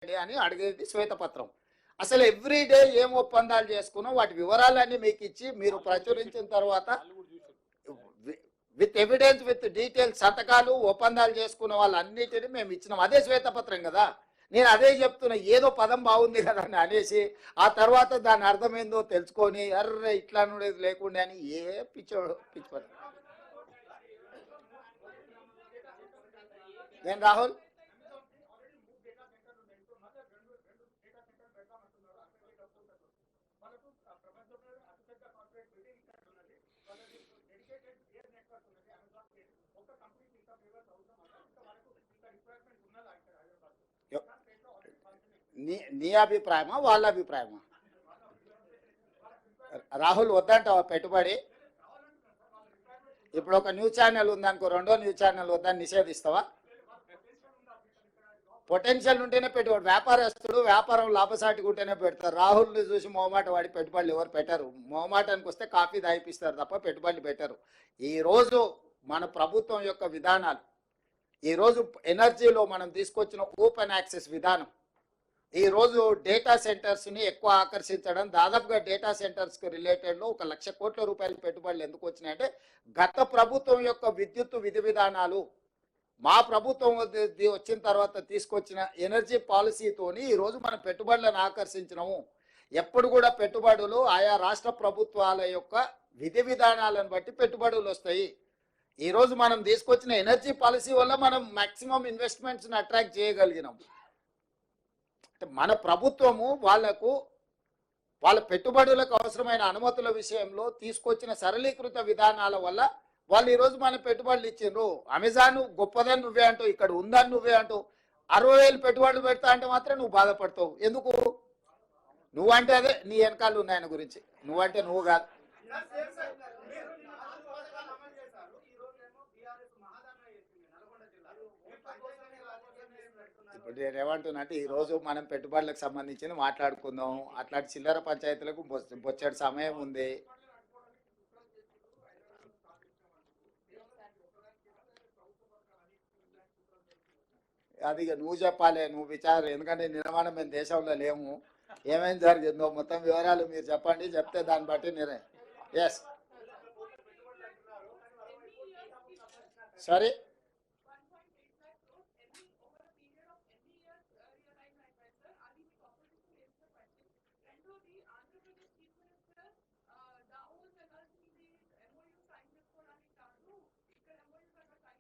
అని అడిగేది శ్వేతపత్రం. అసలు ఎవ్రీడే ఏం ఒప్పందాలు చేసుకున్నాం వాటి వివరాలన్నీ మీకు ఇచ్చి మీరు ప్రచురించిన తర్వాత విత్ ఎవిడెన్స్ విత్ డీటెయిల్స్ సంతకాలు ఒప్పందాలు చేసుకున్న వాళ్ళన్నిటిని మేము ఇచ్చినాం. అదే శ్వేతపత్రం కదా. నేను అదే చెప్తున్నా, ఏదో పదం బాగుంది కదా అని అనేసి ఆ తర్వాత దాని అర్థమైందో తెలుసుకొని అర్రే ఇట్లా ఉండేది లేకుండా అని ఏ పిచ్చోడు పిచ్చి. నేను రాహుల్ నీ అభిప్రాయమా వాళ్ళ అభిప్రాయమా? రాహుల్ వద్దంటావా పెట్టుబడి? ఇప్పుడు ఒక న్యూస్ ఛానల్ ఉందనుకో, రెండో న్యూస్ ఛానల్ వద్దని నిషేధిస్తావా? పొటెన్షియల్ ఉంటేనే పెట్టుబడి. వ్యాపారస్తుడు వ్యాపారం లాభసాటిగా ఉంటేనే పెడతారు. రాహుల్ని చూసి మొహమాట వాడి పెట్టుబడులు ఎవరు పెట్టరు. మొహమాటానికి వస్తే కాఫీ దాయిపిస్తారు తప్ప పెట్టుబడులు పెట్టరు. ఈరోజు మన ప్రభుత్వం యొక్క విధానాలు, ఈరోజు ఎనర్జీలో మనం తీసుకొచ్చిన ఓపెన్ యాక్సెస్ విధానం, ఈరోజు డేటా సెంటర్స్ని ఎక్కువ ఆకర్షించడం, దాదాపుగా డేటా సెంటర్స్కి రిలేటెడ్లో 1,00,000 కోట్ల రూపాయల పెట్టుబడులు ఎందుకు వచ్చినాయంటే గత ప్రభుత్వం యొక్క విద్యుత్ విధి విధానాలు, మా ప్రభుత్వం వచ్చిన తర్వాత తీసుకొచ్చిన ఎనర్జీ పాలసీతోని ఈరోజు మనం పెట్టుబడులను ఆకర్షించినాము. ఎప్పుడు కూడా పెట్టుబడులు ఆయా రాష్ట్ర ప్రభుత్వాల యొక్క విధి విధానాలను బట్టి పెట్టుబడులు వస్తాయి. ఈరోజు మనం తీసుకొచ్చిన ఎనర్జీ పాలసీ వల్ల మనం మ్యాక్సిమం ఇన్వెస్ట్మెంట్స్ని అట్రాక్ట్ చేయగలిగినాం. మన ప్రభుత్వము వాళ్ళ పెట్టుబడులకు అవసరమైన అనుమతుల విషయంలో తీసుకొచ్చిన సరళీకృత విధానాల వల్ల వాళ్ళు ఈరోజు మన పెట్టుబడులు ఇచ్చిండ్రు. అమెజాన్ గొప్పదని నువ్వే అంటావు, ఇక్కడ ఉందని నువ్వే అంటావు. 60,000 పెట్టుబడులు పెడతా అంటే మాత్రం నువ్వు బాధపడతావు. ఎందుకు? నువ్వంటే అదే నీ వెనకాల ఉన్నాయి ఆయన గురించి, నువ్వంటే నువ్వు కాదు. ఇప్పుడు నేను ఏమంటున్నా అంటే ఈరోజు మనం పెట్టుబడులకు సంబంధించి మాట్లాడుకుందాం. అట్లాంటి చిల్లర పంచాయతీలకు బొచ్చడి సమయం ఉంది. అది ఇక నువ్వు చెప్పాలి, నువ్వు విచారం. ఎందుకంటే నిర్మాణం మేము దేశంలో లేము, ఏమేమి జరిగిందో మొత్తం వివరాలు మీరు చెప్పండి. చెప్తే దాన్ని బట్టి నిర్ణయం. ఎస్, సరే.